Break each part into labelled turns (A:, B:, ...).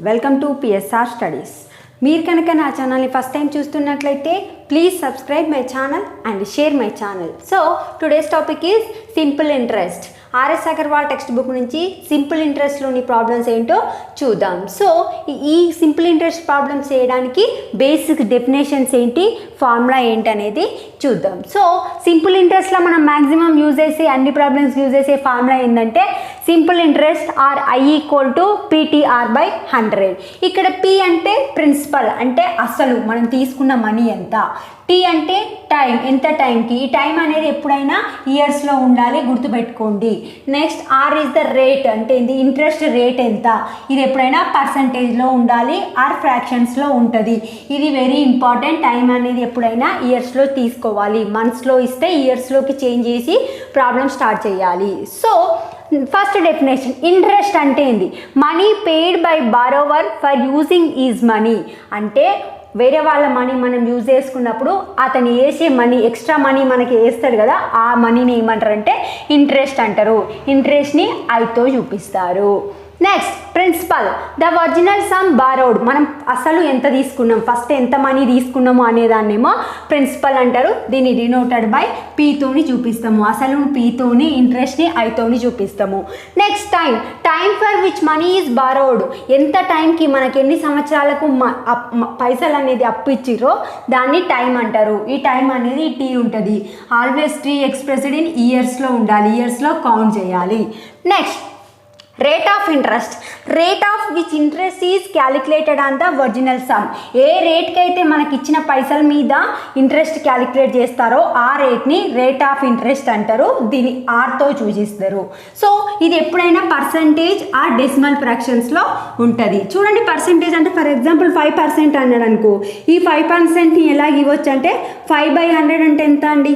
A: Welcome to PSR studies. మీరు కనుక నా ఛానల్ని ఫస్ట్ టైం చూస్తున్నట్లయితే please subscribe my channel and share my channel. So today's topic is simple interest. RS Agarwal text book నుంచి simple ఇంట్రెస్ట్లోని problems ఏంటో చూద్దాం. So ఈ సింపుల్ ఇంట్రెస్ట్ ప్రాబ్లమ్స్ చేయడానికి బేసిక్ డెఫినేషన్స్ ఏంటి, ఫార్ములా ఏంటి అనేది చూద్దాం. సో సింపుల్ ఇంట్రెస్ట్లో మనం మ్యాక్సిమం యూజ్ చేసే అన్ని ప్రాబ్లమ్స్ యూజ్ చేసే ఫార్ములా ఏంటంటే simple interest or I = PTR/100. ఇక్కడ P అంటే ప్రిన్సిపల్ అంటే అసలు మనం తీసుకున్న మనీ ఎంత, T అంటే టైం, ఎంత టైంకి, ఈ టైం అనేది ఎప్పుడైనా ఇయర్స్లో ఉండాలి, గుర్తుపెట్టుకోండి. Next R is the rate అంటే ఇది ఇంట్రెస్ట్ రేట్ ఎంత, ఇది ఎప్పుడైనా పర్సంటేజ్లో ఉండాలి ఆర్ ఫ్రాక్షన్స్లో ఉంటుంది. ఇది వెరీ ఇంపార్టెంట్. టైం అనేది ఎప్పుడైనా ఇయర్స్లో తీసుకోవాలి, మంత్స్లో ఇస్తే ఇయర్స్లోకి చేంజ్ చేసి ప్రాబ్లం స్టార్ట్ చేయాలి. సో ఫస్ట్ డెఫినేషన్, ఇంట్రెస్ట్ అంటే ఏంది, money paid by borrower for using is money. అంటే వేరే వాళ్ళ మనీ మనం యూజ్ చేసుకున్నప్పుడు అతను వేసే మనీ, ఎక్స్ట్రా మనీ మనకి వేస్తాడు కదా, ఆ మనీని ఏమంటారంటే ఇంట్రెస్ట్ అంటారు. ఇంట్రెస్ట్ని ఐతో చూపిస్తారు. Next principal, the original sum borrowed, మనం అసలు ఎంత తీసుకున్నాం, ఫస్ట్ ఎంత మనీ తీసుకున్నాము అనేదాన్నేమో ప్రిన్సిపల్ అంటారు. దీన్ని డినోటెడ్ బై పీతోని చూపిస్తాము, అసలు పీతోని, ఇంట్రెస్ట్ని ఐతోని చూపిస్తాము. Next time, time for which money is borrowed, ఎంత టైంకి మనకి ఎన్ని సంవత్సరాలకు పైసలు అనేది అప్పు ఇచ్చిరో దాన్ని టైం అంటారు. ఈ టైం అనేది టీ ఉంటుంది. ఆల్వేస్ టీ ఎక్స్ప్రెస్డ్ ఇన్ ఇయర్స్లో ఉండాలి, ఇయర్స్లో కౌంట్ చేయాలి. Next rate of interest, rate of which interest is calculated on the original sum. ఏ రేట్కి అయితే మనకి ఇచ్చిన పైసల మీద ఇంట్రెస్ట్ క్యాలిక్యులేట్ చేస్తారో ఆ రేట్ని రేట్ ఆఫ్ ఇంట్రెస్ట్ అంటారు. దీన్ని ఆర్తో సూచిస్తారు. సో ఇది ఎప్పుడైనా పర్సంటేజ్ ఆర్ డెసిమల్ ఫ్రాక్షన్స్లో ఉంటుంది. చూడండి, పర్సంటేజ్ అంటే ఫర్ ఎగ్జాంపుల్ 5% అన్నాడు అనుకో, ఈ 5%ని ఎలా ఇవ్వచ్చు అంటే 5/100 అంటే ఎంత అండి,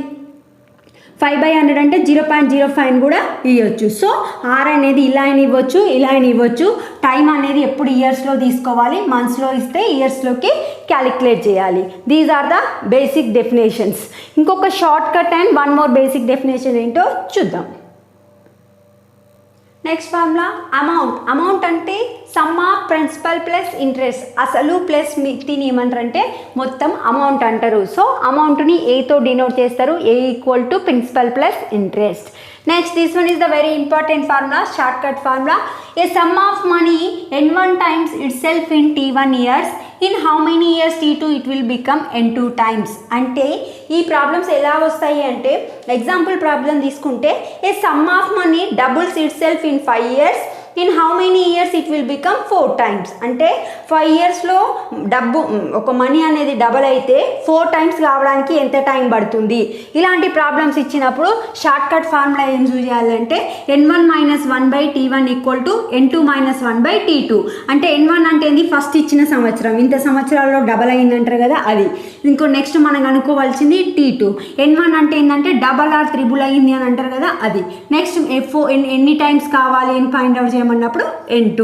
A: 5/100 అంటే 0.05 కూడా ఇవ్వచ్చు. సో ఆర్ అనేది ఇలా అయినా ఇవ్వచ్చు, ఇలా అయినా ఇవ్వచ్చు. టైం అనేది ఎప్పుడు ఇయర్స్లో తీసుకోవాలి, మంత్స్లో ఇస్తే ఇయర్స్లోకి క్యాలిక్యులేట్ చేయాలి. These are the basic definitions. ఇంకొక short cut and one more basic definition ఏంటో చూద్దాం. Next formula amount. అమౌంట్ అంటే sum of principal plus interest, అసలు ప్లస్ మిగతాని ఏమంటారంటే మొత్తం అమౌంట్ అంటారు. సో అమౌంట్ని ఏతో డినోట్ చేస్తారు, A = principal plus interest. Next this one is the very important formula, shortcut formula. A sum of money N1 times itself in T1 years, in how many years T2 it will become N2 times. అంటే ఈ problems ఎలా వస్తాయి అంటే example problem తీసుకుంటే a sum of money doubles itself in 5 years, in how many years it will become 4 times. అంటే 5 yearsలో డబ్బు ఒక money అనేది డబల్ అయితే 4 times కావడానికి ఎంత టైం పడుతుంది. ఇలాంటి ప్రాబ్లమ్స్ ఇచ్చినప్పుడు షార్ట్ కట్ ఫార్ములా ఏం చేయాలంటే N1 - 1/T1 = N2 - 1/T2. అంటే N1 అంటే ఏంది, ఫస్ట్ ఇచ్చిన సంవత్సరం, ఇంత సంవత్సరాల్లో డబల్ అయిందంటారు కదా అది. ఇంకో నెక్స్ట్ మనం అనుకోవాల్సింది T2. N1 అంటే ఏంటంటే డబల్ ఆర్ త్రిబుల్ అయింది అని అంటారు కదా అది. నెక్స్ట్ ఎన్ని టైమ్స్ కావాలి అని ఫైండ్ అవుట్ చేయమన్నప్పుడు N2.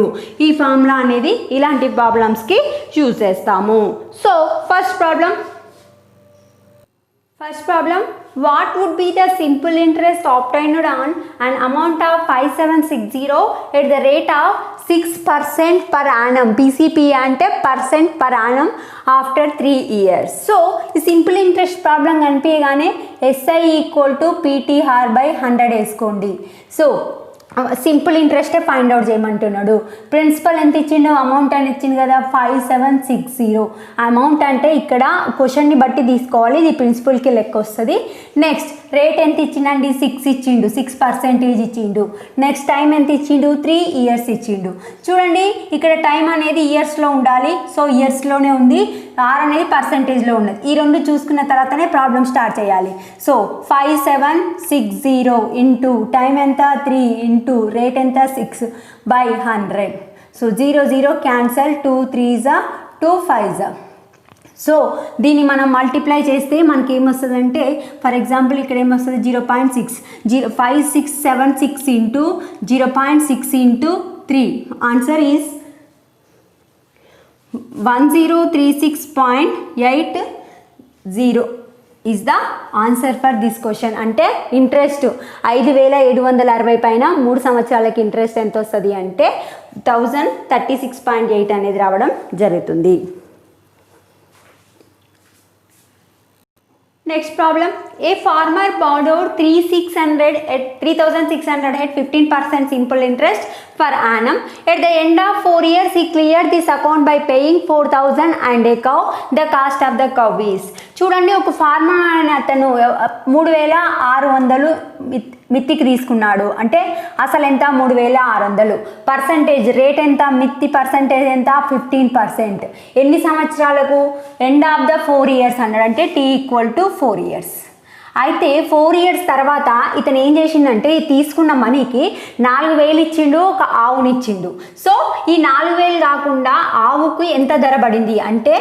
A: ఈ ఫార్ములా అనేది ఇలాంటి ప్రాబ్లమ్స్కి యూజ్ చేస్తాము. So first problem, what would be the simple interest obtained on an amount of 5760 at the rate of 6% per annum. PCP అంటే percent per annum after 3 years. So ఈ simple interest problem కనిపించగానే SI = PTR/100 వేసుకోండి. So simple ఇంట్రెస్టే find out చేయమంటున్నాడు. Principal ఎంత ఇచ్చిండో, amount అని ఇచ్చింది కదా 5760. అమౌంట్ అంటే ఇక్కడ క్వశ్చన్ని బట్టి తీసుకోవాలి, ఇది ప్రిన్సిపల్కి లెక్క వస్తుంది. నెక్స్ట్ రేట్ ఎంత ఇచ్చిండండి, 6 ఇచ్చిండు, 6% ఇచ్చిండు. నెక్స్ట్ టైం ఎంత ఇచ్చిండు, 3 years ఇచ్చిండు. చూడండి ఇక్కడ టైం అనేది ఇయర్స్లో ఉండాలి, సో ఇయర్స్లోనే ఉంది. ఆర్ అనేది పర్సంటేజ్లో ఉన్నది. ఈ రెండు చూసుకున్న తర్వాతనే ప్రాబ్లం స్టార్ట్ చేయాలి. సో 5760 ఇంటూ టైం ఎంత 3 ఇంటూ రేట్ ఎంత 6/100. So 0 0 cancel, 2 3s 2 5s. So దీన్ని మనం మల్టిప్లై చేస్తే మనకి ఏమొస్తుందంటే ఫర్ ఎగ్జాంపుల్ ఇక్కడ ఏమొస్తుంది 0.6, 5676 into 0.6 into 3, answer is 1036.80 is the answer for this question. అంటే ఇంట్రెస్ట్ 5760 పైన 3 సంవత్సరాలకి ఇంట్రెస్ట్ ఎంత వస్తుంది అంటే 1036.8 అనేది రావడం జరుగుతుంది. Next problem, a farmer borrowed 3,600 at 15% simple interest per annum. At the end of 4 years, he cleared this account by paying 4,000 and a cow. The cost of the cow is. చూడండి, ఒక farmer అనే అతను 3,600 మిత్తికి తీసుకున్నాడు. అంటే అసలు ఎంత? 3,600. Percentage rate ఎంత? మిత్తి పర్సంటేజ్ ఎంత? 15%. ఎన్ని సంవత్సరాలకు? ఎండ్ ఆఫ్ ద 4 years అన్నాడు. అంటే T = 4 years. అయితే 4 years తర్వాత ఇతను ఏం చేసిండంటే ఈ తీసుకున్న మనీకి 4,000 ఇచ్చిండు, ఒక ఆవునిచ్చిండు. సో ఈ 4,000 కాకుండా ఆవుకు ఎంత ధర పడింది అంటే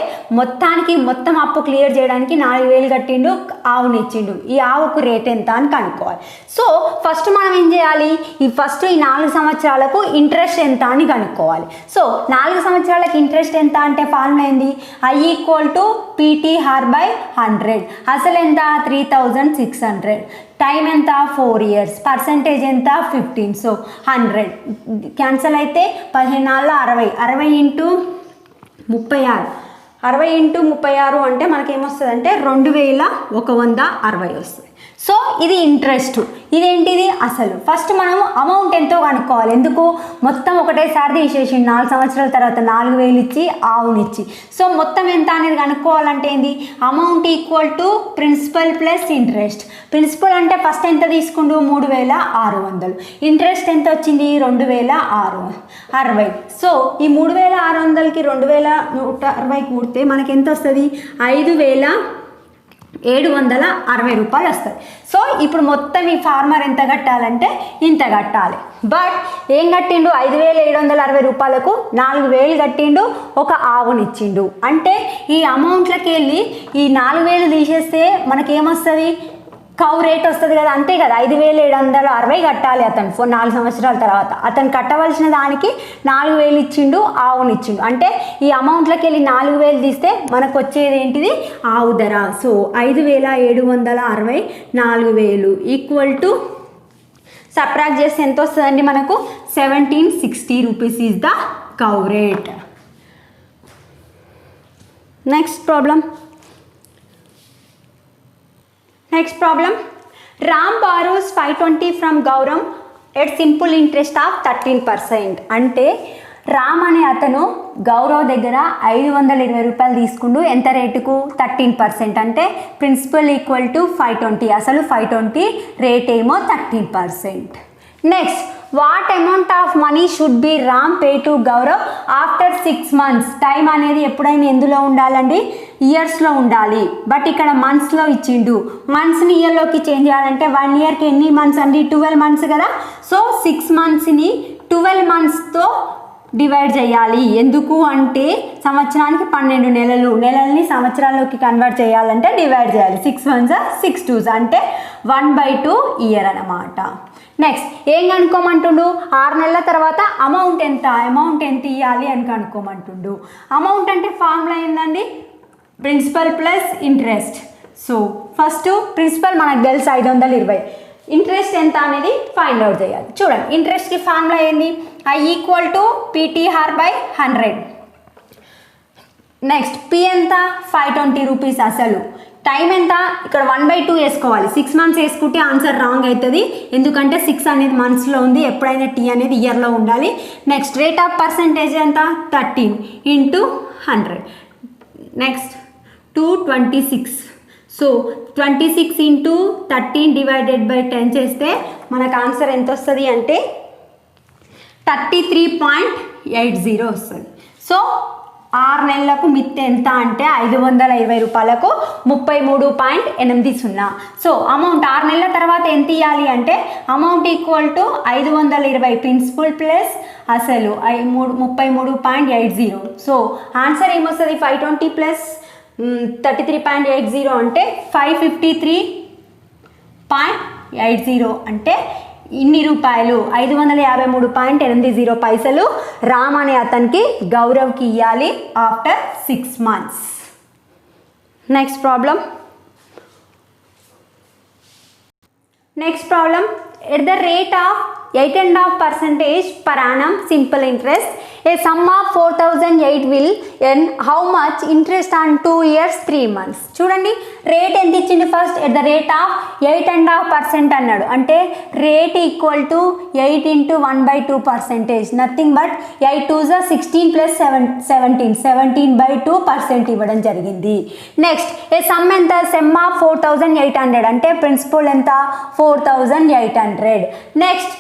A: మొత్తం అప్పు క్లియర్ చేయడానికి 4,000 కట్టిండు, ఆవునిచ్చిండు. ఈ ఆవుకు రేట్ ఎంత అని కనుక్కోవాలి. సో ఫస్ట్ మనం ఏం చేయాలి? ఈ 4 సంవత్సరాలకు ఇంట్రెస్ట్ ఎంత అని కనుక్కోవాలి. సో 4 సంవత్సరాలకు ఇంట్రెస్ట్ ఎంత అంటే ఫార్ములా ఏంది? I = PT/100. అసలు ఎంత? 3,600. టైం ఎంత? 4 years. పర్సంటేజ్ ఎంత? 15. సో 100 క్యాన్సల్ అయితే 15 60. 60 × 36 అంటే మనకేమొస్తుంది అంటే 2,160 వస్తుంది. సో ఇది ఇంట్రెస్ట్. ఇదేంటిది? అసలు. ఫస్ట్ మనం అమౌంట్ ఎంతో కనుక్కోవాలి. ఎందుకు? మొత్తం ఒకటేసారి తీసేసి 4 సంవత్సరాల తర్వాత 4,000 ఇచ్చి ఆవునిచ్చి. సో మొత్తం ఎంత అనేది కనుక్కోవాలంటే ఏంది? Amount = principal plus interest. Principal అంటే ఫస్ట్ ఎంత తీసుకుండు? 3,600. ఇంట్రెస్ట్ ఎంత వచ్చింది? 2,660. సో ఈ 3,600కి 2,160 కూడితే మనకి ఎంత వస్తుంది? 5,760 రూపాయలు వస్తుంది. సో ఇప్పుడు మొత్తం ఈ ఫార్మర్ ఎంత కట్టాలంటే ఇంత కట్టాలి. బట్ ఏం కట్టిండు? 5,760 రూపాయలకు 4,000 కట్టిండు, ఒక ఆవునిచ్చిండు. అంటే ఈ అమౌంట్లకి వెళ్ళి ఈ 4,000 తీసేస్తే మనకేమొస్తుంది? కౌ రేట్ వస్తుంది కదా, అంతే కదా. 5,760 కట్టాలి అతను 4 సంవత్సరాల తర్వాత. అతను కట్టవలసిన దానికి 4,000 ఇచ్చిండు, ఆవునిచ్చిండు. అంటే ఈ అమౌంట్లోకి వెళ్ళి 4,000 తీస్తే మనకు వచ్చేది ఏంటిది? ఆవు ధర. సో 5,760 4,000 సబ్ట్రాక్ట్ చేస్తే ఎంత వస్తుందండి మనకు? 1,760 rupees is the cow rate. Next problem, Ram borrows 520 from Gaurav at simple interest of 13%. అంటే రామ్ అనే అతను గౌరవ్ దగ్గర 520 రూపాయలు తీసుకుండు. ఎంత రేటుకు? 13%. అంటే ప్రిన్సిపల్ = 520. అసలు 520, రేట్ ఏమో 13%. Next, what amount of money should be Ram pay to Gaurav after 6 months. Time అనేది ఎప్పుడైనా ఎందులో ఉండాలండి? ఇయర్స్లో ఉండాలి. బట్ ఇక్కడ మంత్స్లో ఇచ్చిండు. మంత్స్ని ఇయర్లోకి చేంజ్ చేయాలంటే 1 yearకి ఎన్ని మంత్స్ అండి? 12 months కదా. సో 6 monthsని 12 monthsతో డివైడ్ చేయాలి. ఎందుకు అంటే సంవత్సరానికి 12 నెలలు, నెలల్ని సంవత్సరాల్లోకి కన్వర్ట్ చేయాలంటే డివైడ్ చేయాలి. 6 1s 6 2s అంటే 1/2 ఇయర్ అన్నమాట. నెక్స్ట్ ఏం కనుక్కోమంటుండు? 6 నెలల తర్వాత అమౌంట్ ఎంత ఇవ్వాలి అని కనుక్కోమంటుండు. అమౌంట్ అంటే ఫార్ములా ఏందండి? Principal plus interest. So first principal మనకు తెలుసు 520. ఇంట్రెస్ట్ ఎంత అనేది ఫైండ్ అవుట్ చేయాలి. చూడండి, ఇంట్రెస్ట్కి ఫార్ములా ఏంది? I = PT/100. నెక్స్ట్ P ఎంత? 520 రూపీస్ అసలు. టైం ఎంత? ఇక్కడ 1/2 వేసుకోవాలి. 6 months వేసుకుంటే ఆన్సర్ రాంగ్ అవుతుంది. ఎందుకంటే 6 అనేది మంత్స్లో ఉంది. ఎప్పుడైనా T అనేది ఇయర్లో ఉండాలి. నెక్స్ట్ రేట్ ఆఫ్ పర్సంటేజ్ ఎంత? 13 × 100. నెక్స్ట్ 226. సో 26 × 13 / 10 చేస్తే మనకు ఆన్సర్ ఎంత వస్తుంది అంటే 33.80 వస్తుంది. సో 6 నెలలకు మిత్తి ఎంత అంటే 520 రూపాయలకు 33.80. సో అమౌంట్ 6 నెలల తర్వాత ఎంత ఇవ్వాలి అంటే అమౌంట్ = 520 ప్రిన్సిపల్ ప్లస్ అసలు 33.80. సో ఆన్సర్ ఏమొస్తుంది? 520 ప్లస్ 33.80 అంటే 553.80 అంటే ఇన్ని రూపాయలు 553.80 పైసలు రామ్ అనే అతనికి గౌరవ్కి ఇవ్వాలి after 6 months. Next problem, at the rate of 8.5% per annum simple interest. A sum of 4,008 will earn how much interest on 2 years 3 months. చూడండి రేట్ ఎంత ఇచ్చింది first at the rate of 8.5% అన్నాడు. అంటే rate equal to 8 into 1/2%, nothing but 8 2s 16 plus 17/2% ఇవ్వడం జరిగింది. Next ఏ some ఎంత, sem of 4,800 అంటే principal ఎంత 4,800. నెక్స్ట్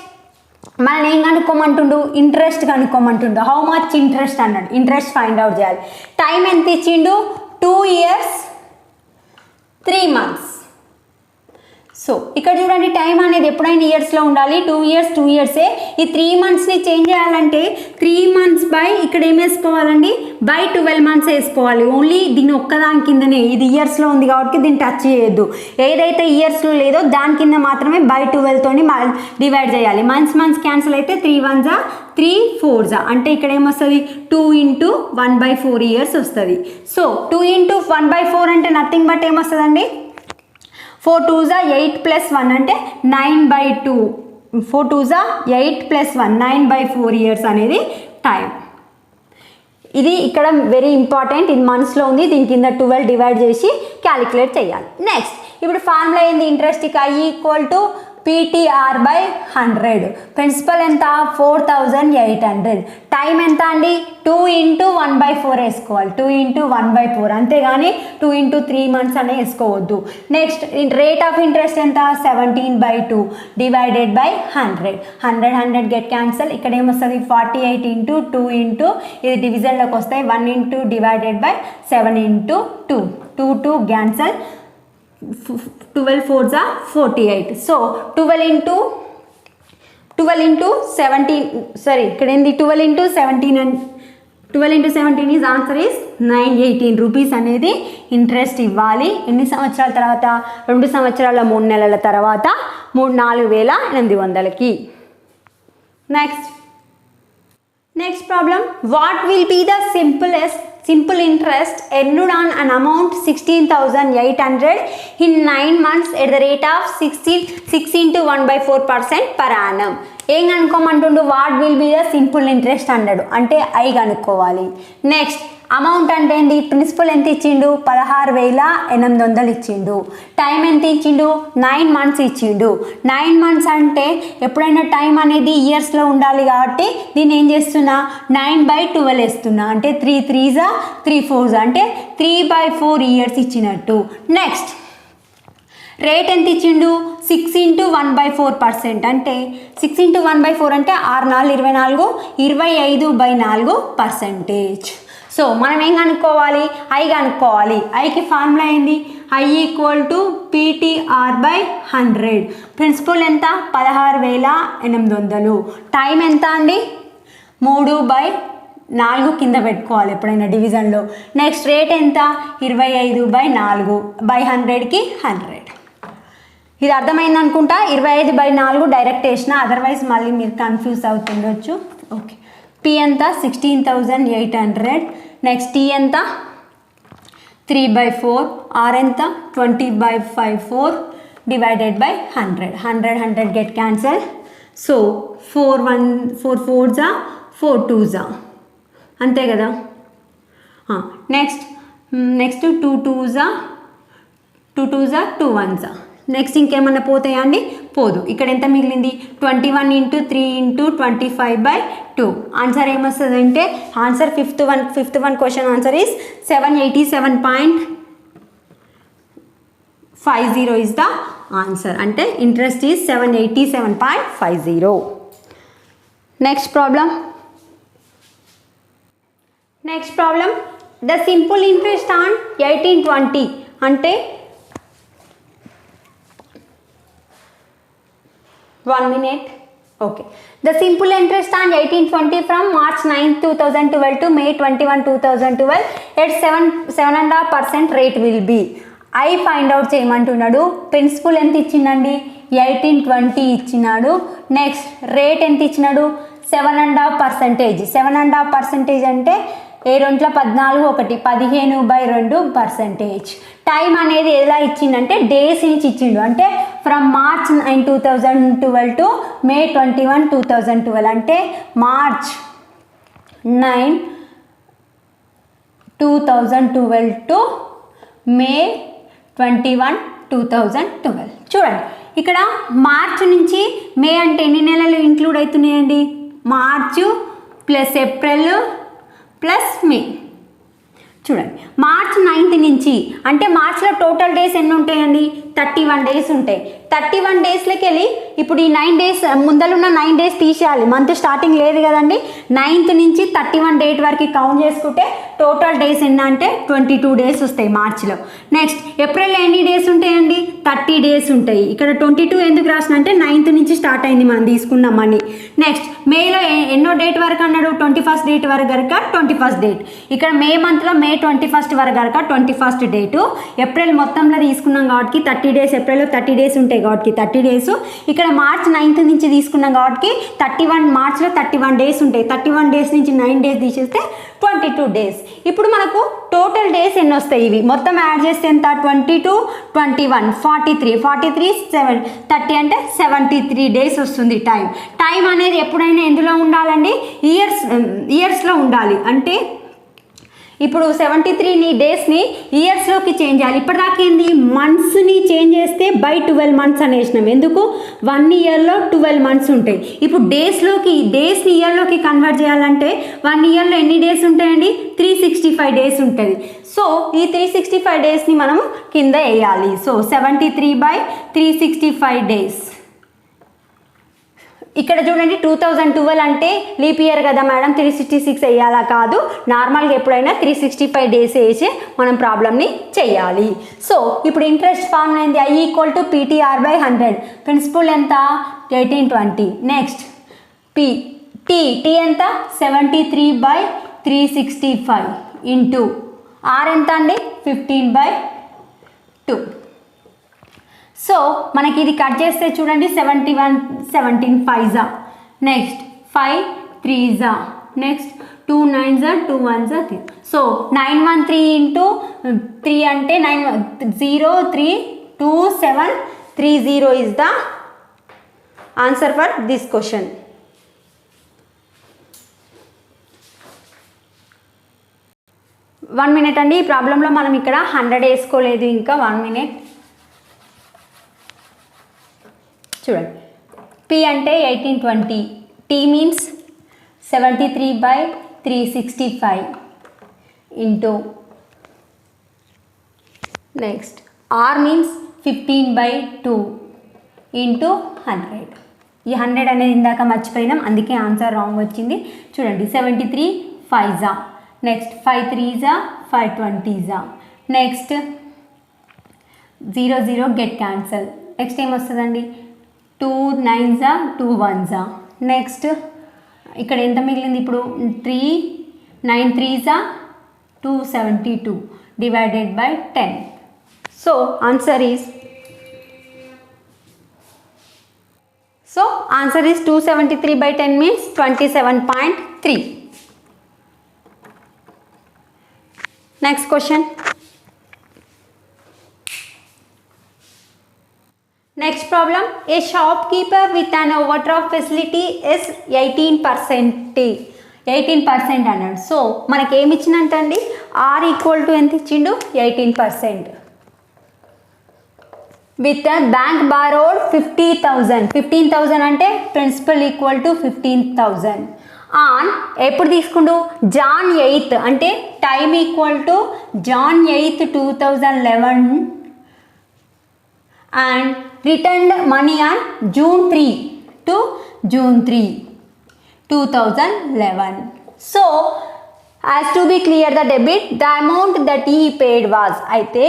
A: మనం ఏం కనుక్కోమంటుండు, ఇంట్రెస్ట్ కనుక్కోమంటుండు. హౌ మచ్ ఇంట్రెస్ట్ అన్నాడు, ఇంట్రెస్ట్ ఫైండ్ అవుట్ చేయాలి. టైం ఎంత ఇచ్చిండు 2 years 3 months. సో ఇక్కడ చూడండి టైం అనేది ఎప్పుడైనా ఇయర్స్లో ఉండాలి. 2 years 2 yearsే. ఈ 3 monthsని చేంజ్ చేయాలంటే 3 months బై ఇక్కడ ఏం వేసుకోవాలండి, బై 12 months వేసుకోవాలి. ఓన్లీ దీని ఒక్కదాని కిందనే, ఇది ఇయర్స్లో ఉంది కాబట్టి దీన్ని టచ్ చేయొద్దు. ఏదైతే ఇయర్స్లో లేదో దాని కింద మాత్రమే బై 12తోని డివైడ్ చేయాలి. మంత్స్ క్యాన్సిల్ అయితే 3 1s 3 4s అంటే ఇక్కడ ఏమొస్తుంది 2 into 1/4 years వస్తుంది. సో 2 into 1/4 అంటే నథింగ్ బట్ ఏమొస్తుందండి 4 2s 8 plus 1 అంటే 9/2. 4 2s 8 plus 1 9/4 years అనేది టైం. ఇది ఇక్కడ వెరీ ఇంపార్టెంట్, ఇది మంత్స్లో ఉంది. దీని కింద 12 డివైడ్ చేసి క్యాలిక్యులేట్ చేయాలి. నెక్స్ట్ ఇప్పుడు ఫార్ములా ఏంది, ఇంట్రెస్ట్కి I equal to PTR/100. Principal ఎంత 4,800. టైం ఎంత అండి 2 into 1/4 వేసుకోవాలి. 2 into 1/4 అంతేగాని 2 into 3 months అనే వేసుకోవద్దు. నెక్స్ట్ రేట్ ఆఫ్ ఇంట్రెస్ట్ ఎంత 17/2 డివైడెడ్ బై 100. 100 get cancel. ఇక్కడ ఏమొస్తుంది 48 into 2 into ఇది డివిజన్లోకి వస్తాయి 1 into divided by 7 into 2. 2 cancel. 12 4s 48. సో 12 into 17 సారీ ఇక్కడ ఏంది 12 into 17 and 12 into 17 is answer is 918 rupees అనేది ఇంట్రెస్ట్ ఇవ్వాలి. ఎన్ని సంవత్సరాల తర్వాత 2 సంవత్సరాల 3 నెలల తర్వాత 4,800కి. Next problem, what will be the simple interest earned on an amount 16,800 in 9 months at the rate of 6 into 1/4% per annum. ఏం కనుక్కోమంటుండు, what will be the simple interest అన్నాడు. అంటే ఐ కనుక్కోవాలి. నెక్స్ట్ అమౌంట్ అంటే ఏంటి, ప్రిన్సిపల్ ఎంత ఇచ్చిండు 16,800 ఇచ్చిండు. టైం ఎంత ఇచ్చిండు 9 months ఇచ్చిండు. 9 months అంటే ఎప్పుడైనా టైం అనేది ఇయర్స్లో ఉండాలి కాబట్టి దీన్ని ఏం చేస్తున్నా 9/12 వేస్తున్నా. అంటే 3 3s 3 4s అంటే 3/4 years ఇచ్చినట్టు. నెక్స్ట్ రేట్ ఎంత ఇచ్చిండు 6 into 1/4% అంటే 6 into 1/4 అంటే 6 4 24 25/4%. సో మనం ఏం కనుక్కోవాలి, ఐ కనుక్కోవాలి. ఐకి ఫార్ములా ఏంది, I equal to PTR/100. Principal ఎంత 16,800. టైం ఎంత అండి 3/4 కింద పెట్టుకోవాలి ఎప్పుడైనా డివిజన్లో. నెక్స్ట్ రేట్ ఎంత 25/4 100కి 100. ఇది అర్థమైంది అనుకుంటా. 25/4 డైరెక్ట్ వేసిన, అదర్వైజ్ మళ్ళీ మీరు కన్ఫ్యూజ్ అవుతుండొచ్చు. ఓకే, పి ఎంత 16,800. నెక్స్ట్ టీ ఎంత 3/4. ఆర్ ఎంత 20/4 divided by 100. 100 get cancel. So 4 4s 4 2s అంతే కదా. Next 2 2s 2 1s. నెక్స్ట్ ఇంకేమన్నా పోతాయా అండి, పోదు. ఇక్కడ ఎంత మిగిలింది 21 into 3 into 25/2. ఆన్సర్ ఏమొస్తుంది అంటే answer fifth one question answer is 787.50 is the answer. అంటే interest is 787.50. Next problem the simple interest on 1820 అంటే 1 minute. Okay. The simple interest on 1820 from March 9, 2012 to May 21, 2012 at 7.5% rate will be. I find out చేయమంటున్నాడు. Principal ఎంత ఇచ్చిందండి 1820 ఇచ్చినాడు. Next rate ఎంత ఇచ్చినాడు 7.5%. 7.5% అంటే ఏ 2 14 1 15/2%. Time అనేది ఎలా ఇచ్చిండంటే డేస్ నుంచి ఇచ్చిండు. అంటే ఫ్రమ్ March 9, 2012 టు May 21, 2012. అంటే March 9, 2012 టు May 21, 2012. చూడండి ఇక్కడ మార్చ్ నుంచి మే అంటే ఎన్ని నెలలు ఇంక్లూడ్ అవుతున్నాయండి? మార్చు ప్లస్ ఏప్రిల్ ప్లస్ మే. చూడండి March 9th నుంచి అంటే మార్చ్లో టోటల్ డేస్ ఎన్ని ఉంటాయండి? 31 డేస్ ఉంటాయి. 31 డేస్లోకి వెళ్ళి ఇప్పుడు ఈ 9 డేస్ ముందలున్న 9 డేస్ తీసేయాలి. మంత్ స్టార్టింగ్ లేదు కదండి. 9th నుంచి 31 డేట్ వరకు కౌంట్ చేసుకుంటే టోటల్ డేస్ ఎన్ని అంటే 22 డేస్ వస్తాయి మార్చిలో. నెక్స్ట్ ఏప్రిల్లో ఎన్ని డేస్ ఉంటాయండి? 30 డేస్ ఉంటాయి. ఇక్కడ 22 ఎందుకు రాసిన అంటే 9th నుంచి స్టార్ట్ అయింది మనం తీసుకున్న మనీ. నెక్స్ట్ మేలో ఎన్నో డేట్ వరకు అన్నాడు? 21st డేట్ వరకు కనుక 21st డేట్. ఇక్కడ మే మంత్లో మే 21st వరకు కనుక 21st డేటు. ఏప్రిల్ మొత్తంలో తీసుకున్నాం కాబట్టి 30 డేస్, ఏప్రిల్లో 30 డేస్ ఉంటాయి కాబట్టి 30 డేస్. ఇక్కడ March 9th నుంచి తీసుకున్నాం కాబట్టి 31 మార్చ్లో 31 డేస్ ఉంటాయి. 31 డేస్ నుంచి 9 డేస్ తీసేస్తే 22 డేస్. ఇప్పుడు మనకు టోటల్ డేస్ ఎన్ని వస్తాయి? ఇవి మొత్తం యాడ్ చేస్తే ఎంత? 22, 21, 43, 43, 7, 30 అంటే 73 డేస్ వస్తుంది టైం. టైం అనేది ఎప్పుడైనా ఎందులో ఉండాలండి? ఇయర్స్లో ఉండాలి. అంటే ఇప్పుడు 73 డేస్ని ఇయర్స్లోకి చేంజ్ చేయాలి. ఇప్పటిదాకా ఏంది? మంత్స్ని చేంజ్ చేస్తే బై 12 మంత్స్ అనేసినాం. ఎందుకు? 1 ఇయర్లో 12 మంత్స్ ఉంటాయి. ఇప్పుడు డేస్ని ఇయర్లోకి కన్వర్ట్ చేయాలంటే 1 ఇయర్లో ఎన్ని డేస్ ఉంటాయండి? 365 డేస్ ఉంటుంది. సో ఈ 365 డేస్ని మనం కింద వేయాలి. So 73/365 days. ఇక్కడ చూడండి 2012 అంటే లీప్ ఇయర్ కదా మేడం, 366 వేయాలా? కాదు, నార్మల్గా ఎప్పుడైనా 365 డేస్ వేసి మనం ప్రాబ్లమ్ని చేయాలి. సో ఇప్పుడు ఇంట్రెస్ట్ ఫార్ములా ఏంది? I = PTR/100. ప్రిన్సిపల్ ఎంత? 1820. నెక్స్ట్ టీ ఎంత? 73/365 ఇంటూ R ఎంత అండి? 15/2. సో మనకి ఇది కట్ చేస్తే చూడండి 17 5s, next 5 3s, next 2 9s, 2 1s 3. So 913 into 3 అంటే 9032730 is the answer for this question. One minute అండి. ఈ ప్రాబ్లంలో మనం ఇక్కడ 100 వేసుకోలేదు, ఇంకా 1 మినిట్. చూడండి P అంటే 1820, T means 73/365 into next R means 15/2 into 100. ఈ 100 అనేది ఇందాక మర్చిపోయినాం, అందుకే ఆన్సర్ రాంగ్ వచ్చింది. చూడండి 73 5s, next 5 3s, 5 20s, next 0 0 get cancel. Next ఏమొస్తుందండి? 2 9s, 2 1s. నెక్స్ట్ ఇక్కడ ఎంత మిగిలింది? ఇప్పుడు 3 9 3s 272 divided by 10. So answer is 273/10 means 27.3. Next question. Next problem, a shopkeeper with an overdraft facility is 18% అన్నాడు. So మనకి ఏమి ఇచ్చినట్టండి? R = ఎంత ఇచ్చిండు? 18%. With bank borrowed 50,000. 15,000 అంటే ప్రిన్సిపల్ = 15,000. ఆన్ ఎప్పుడు తీసుకుండు? Jan 8th అంటే time = Jan 8th 2011 and returned money on June 3 to June 3 2011. So as to be clear the debit, the amount that he paid was, అయితే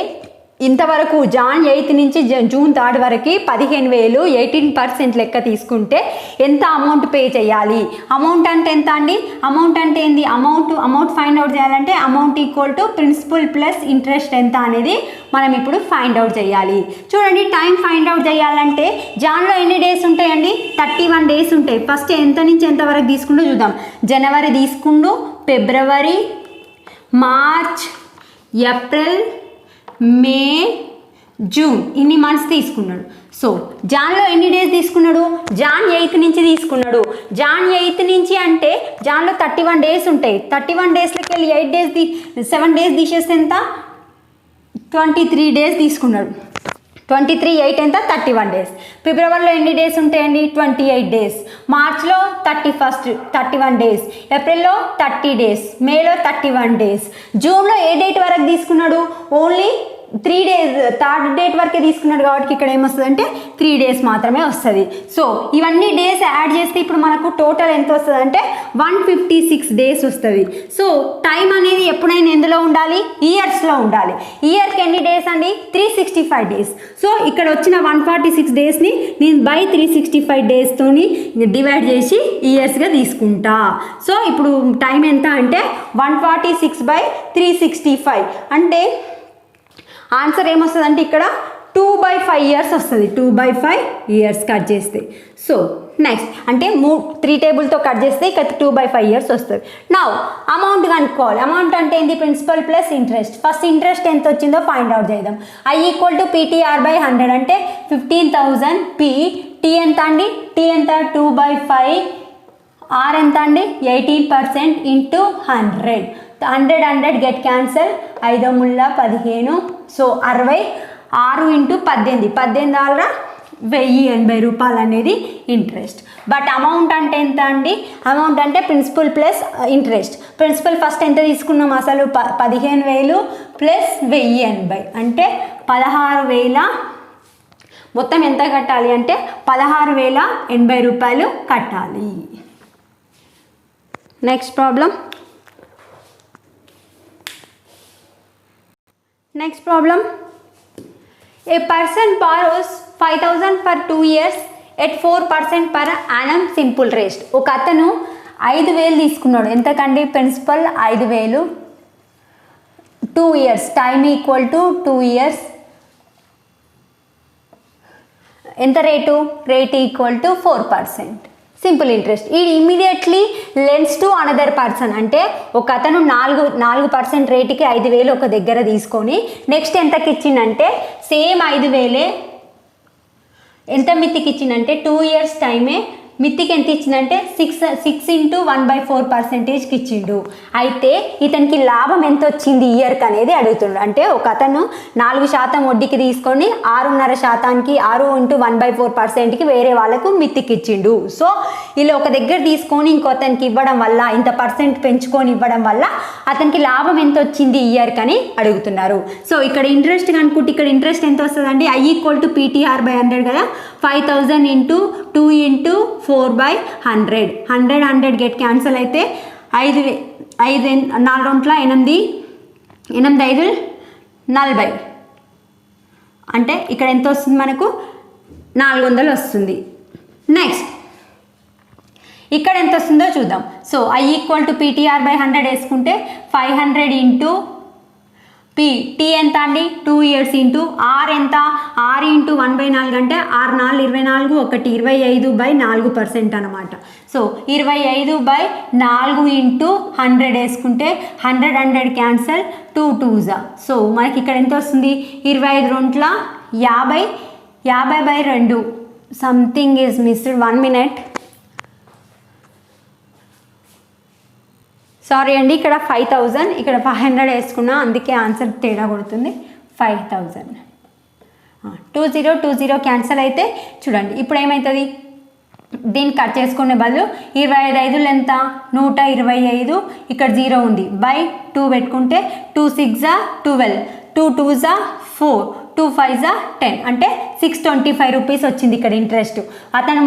A: ఇంతవరకు Jan 8th నుంచి June 3rd వరకు 15,000, 18% లెక్క తీసుకుంటే ఎంత అమౌంట్ పే చేయాలి? Amount అంటే ఎంత అండి? అమౌంట్ అంటే ఏంది? అమౌంట్ ఫైండ్ అవుట్ చేయాలంటే అమౌంట్ = ప్రిన్సిపల్ ప్లస్ ఇంట్రెస్ట్ ఎంత అనేది మనం ఇప్పుడు ఫైండ్ అవుట్ చేయాలి. చూడండి టైం ఫైండ్ అవుట్ చేయాలంటే జాన్లో ఎన్ని డేస్ ఉంటాయండి? 31 డేస్ ఉంటాయి. ఫస్ట్ ఎంత నుంచి ఎంత వరకు తీసుకుంటూ చూద్దాం. జనవరి తీసుకుంటూ, ఫిబ్రవరి, మార్చ్, ఏప్రిల్, మే, జూన్ ఇన్ని మంత్స్ తీసుకున్నాడు. సో జాన్లో ఎన్ని డేస్ తీసుకున్నాడు? జాన్ 8 నుంచి తీసుకున్నాడు. జాన్ 8 నుంచి అంటే జాన్లో 31 డేస్ ఉంటాయి. 31 డేస్లోకి వెళ్ళి 7 డేస్ తీసేస్తే ఎంత? 23 డేస్ తీసుకున్నాడు. 23 8 ఎంత? 31 డేస్. ఫిబ్రవరిలో ఎన్ని డేస్ ఉంటాయండి? 28 డేస్. మార్చ్లో 31 డేస్. ఏప్రిల్లో 30 డేస్. మేలో 31 డేస్. జూన్లో ఏ డేట్ వరకు తీసుకున్నాడు? ఓన్లీ 3 డేస్, 3rd డేట్ వరకే తీసుకున్నాడు కాబట్టి ఇక్కడ ఏమొస్తుంది అంటే 3 డేస్ మాత్రమే వస్తుంది. సో ఇవన్నీ డేస్ యాడ్ చేస్తే ఇప్పుడు మనకు టోటల్ ఎంత వస్తుంది అంటే 156 డేస్ వస్తుంది. సో టైం అనేది ఎప్పుడైనా ఎందులో ఉండాలి? ఇయర్స్లో ఉండాలి. ఇయర్కి ఎన్ని డేస్ అండి? 365 డేస్. సో ఇక్కడ వచ్చిన 146 డేస్ని నేను బై 365 డేస్తోని డివైడ్ చేసి ఇయర్స్గా తీసుకుంటా. సో ఇప్పుడు టైం ఎంత అంటే 146/365 అంటే ఆన్సర్ ఏమొస్తుంది అంటే ఇక్కడ 2/5 ఇయర్స్ వస్తుంది. 2/5 ఇయర్స్ కట్ చేస్తే. సో నెక్స్ట్ అంటే 3 టేబుల్తో కట్ చేస్తే ఇక్కడ 2/5 ఇయర్స్ వస్తుంది. నౌ అమౌంట్ కనుక్కోవాలి. అమౌంట్ అంటే ఏంటి? Principal plus interest. First interest ఎంత వచ్చిందో ఫైండ్ అవుట్ చేద్దాం. I = PTR/100 అంటే 15,000. P T ఎంత అండి? T ఎంత? 2/5. R ఎంత అండి? 18% ఇంటూ 100. 100 get cancel. 5 ముళ్ళ 15. సో 60. 6 ఇంటూ 18. 18 1080 రూపాయలు అనేది ఇంట్రెస్ట్. బట్ అమౌంట్ అంటే ఎంత అండి? అమౌంట్ అంటే principal plus interest. Principal first ఎంత తీసుకున్నాం అసలు? 15,000 ప్లస్ 1080 అంటే 16,000. మొత్తం ఎంత కట్టాలి అంటే 16,080 రూపాయలు కట్టాలి. Next problem. Next problem. A person borrows 5,000 for 2 years at 4% per annum simple rate. ఒక అతను 5,000 తీసుకున్నాడు. ఎంతకండి? Principal 5,000. 2 years. Time equal to 2 years. ఎంత rate? Rate equal to 4%. Simple interest. ఈ immediately lends to another person అంటే ఒక అతను 4% రేటుకి 5,000 ఒక దగ్గర తీసుకొని నెక్స్ట్ ఎంతకి ఇచ్చిందంటే సేమ్ 5,000 ఎంత మిత్తికి ఇచ్చిందంటే 2 years టైమే మిత్తికి ఎంత ఇచ్చిందంటే 6 ఇంటూ 1/4%కి ఇచ్చిండు. అయితే ఇతనికి లాభం ఎంత వచ్చింది ఇయర్కి అనేది అడుగుతుండు. అంటే ఒక అతను 4% వడ్డీకి తీసుకొని 6.5%కి 6 ఇంటూ 1/4%కి వేరే వాళ్ళకు మిత్తికి ఇచ్చిండు. సో ఇలా ఒక దగ్గర తీసుకొని ఇంకో అతనికి ఇవ్వడం వల్ల ఇంత పర్సెంట్ పెంచుకొని ఇవ్వడం వల్ల అతనికి లాభం ఎంత వచ్చింది ఇయర్కి అని అడుగుతున్నారు. సో ఇక్కడ ఇంట్రెస్ట్ కనుక్కుంటే ఇక్కడ ఇంట్రెస్ట్ ఎంత వస్తుందండి? I = PTR/100 కదా. 5,000 ఇంటూ 2 ఇంటూ 4/100. 100 గెట్ క్యాన్సల్ అయితే 5 4 8 8 5 40 అంటే ఇక్కడ ఎంత వస్తుంది మనకు? 400 వస్తుంది. నెక్స్ట్ ఇక్కడ ఎంత వస్తుందో చూద్దాం. సో I = PTR/100 వేసుకుంటే 500 ఇంటూ T ఎంత అండి? 2 years ఇంటూ R ఎంత? R ఇంటూ 1/4 అంటే 6 4 24 1 25/4% అనమాట. సో 25/4 ఇంటూ 100 వేసుకుంటే 100 క్యాన్సల్. 2 2s. సో మనకి ఇక్కడ ఎంత వస్తుంది? 25 2 50 50/2. Something is missed. 1 minute. Sorry అండి, ఇక్కడ 5,000 ఇక్కడ 500 వేసుకున్నా అందుకే ఆన్సర్ తేడా కొడుతుంది. 5,000. 20 క్యాన్సల్ అయితే చూడండి ఇప్పుడు ఏమవుతుంది? దీన్ని కట్ చేసుకునే బదులు 25 5 ఎంత? 125. ఇక్కడ 0 ఉంది. బై 2 పెట్టుకుంటే 2 6 12 2 2s 4 2 5s 10 అంటే 625 రూపీస్ వచ్చింది ఇక్కడ ఇంట్రెస్ట్. అతను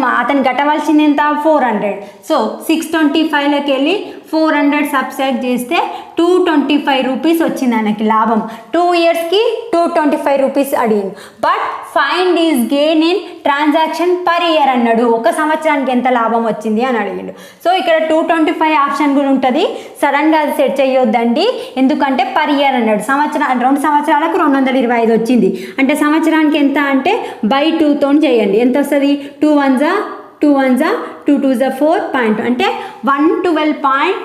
A: కట్టవలసింది ఎంత? 400. సో 625లోకి వెళ్ళి 400 సబ్స్ట్రాక్ట్ చేస్తే 225 రూపీస్ వచ్చింది ఆయనకి లాభం. 2 yearsకి 225 రూపీస్ అడిగింది. But find is gain in transaction per year అన్నాడు. ఒక సంవత్సరానికి ఎంత లాభం వచ్చింది అని అడిగిండు. సో ఇక్కడ 225 ఆప్షన్ కూడా ఉంటుంది. సడన్గా అది సెట్ చేయొద్దండి, ఎందుకంటే పర్ ఇయర్ అన్నాడు. 2 సంవత్సరాలకు 225 వచ్చింది అంటే సంవత్సరానికి ఎంత అంటే బై 2తో చేయండి. ఎంత వస్తుంది? 2 1s 2 1s 2 2s 4 పాయింట్ అంటే 112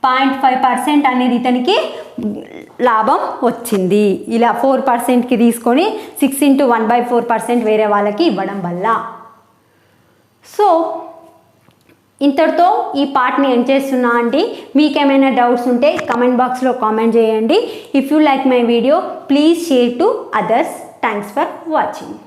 A: 0.5% అనేది ఇతనికి లాభం వచ్చింది. ఇలా 4%కి తీసుకొని 6 × 1/4% వేరే వాళ్ళకి ఇవ్వడం వల్ల. సో ఇంతటితో ఈ పార్ట్ని ఎండ్ చేస్తున్నా అండి. మీకేమైనా డౌట్స్ ఉంటే కమెంట్ బాక్స్లో కామెంట్ చేయండి. If you like my video please share to others. Thanks for watching.